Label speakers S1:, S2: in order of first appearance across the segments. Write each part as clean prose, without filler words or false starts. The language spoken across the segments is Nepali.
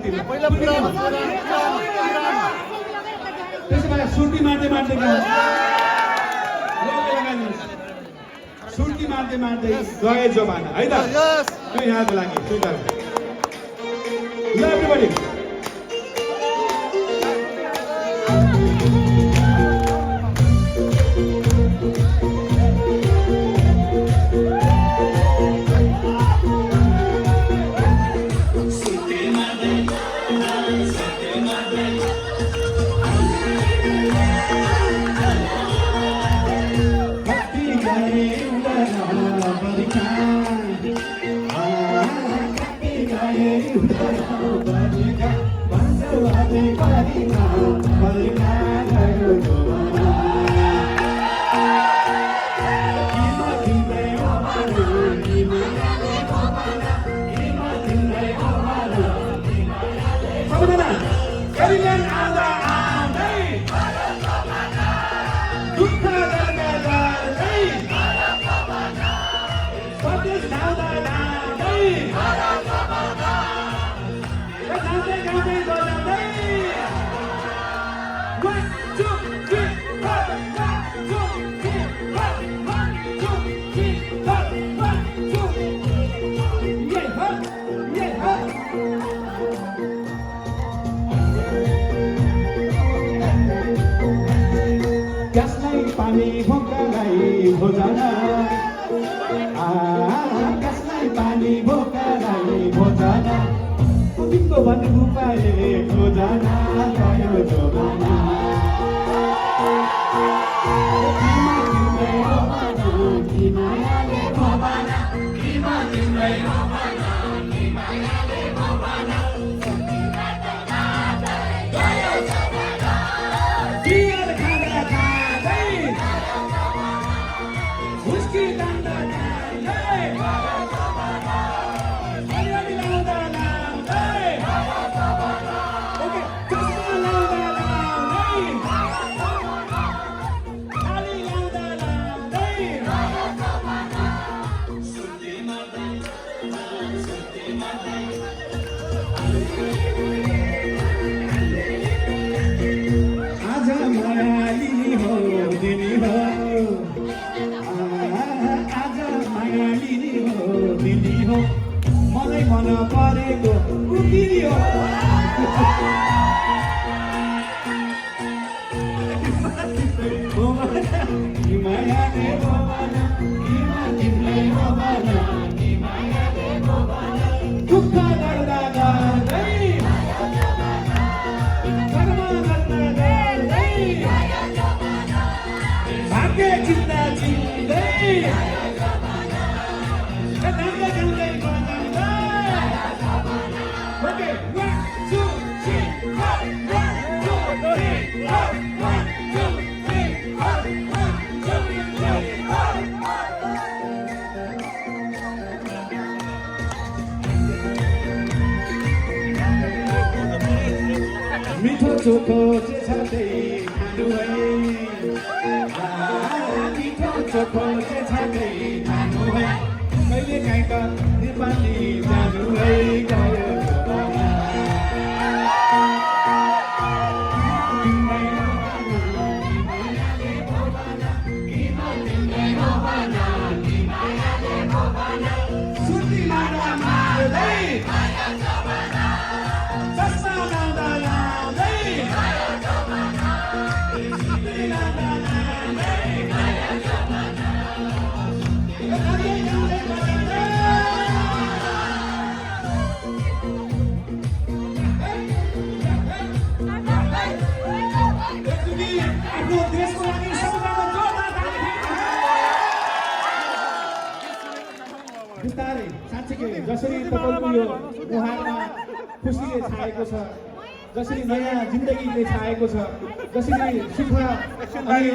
S1: सुर्ती त्यसो भए सुर्ती मार्दै मार्दै सुर्ती मार्दै मार्दै गए जमाना है त त्यो यहाँको लागि स्वीकार ल एभ्रीबडी
S2: चोखो छाते खानु है मिठो चोखो छाते खानु है कहिले काहीँ त नेपाली जानु है गयो
S1: जसरी तपाईको यो उहाँमा खुसीले छाएको छ जसरी नयाँ जिन्दगीले छाएको छ जसरी सुख अनि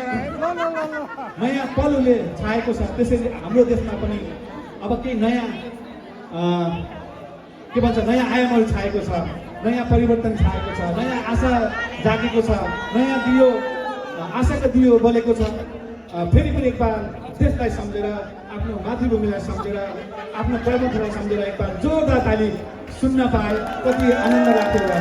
S1: नयाँ पलले छाएको छ त्यसरी हाम्रो देशमा पनि अब केही नयाँ के भन्छ नयाँ आयामहरू छाएको छ नयाँ परिवर्तन छाएको छ नयाँ आशा जागेको छ नयाँ दियो आशाको दियो बलेको छ फेरि पनि एकबार देशलाई सम्झेर आफ्नो मातृभूमिलाई सम्झेर आफ्नो प्रमुखलाई सम्झेर एकबार जोरदार ताली सुन्न पाए कति आनन्द लाग्थ्यो होला।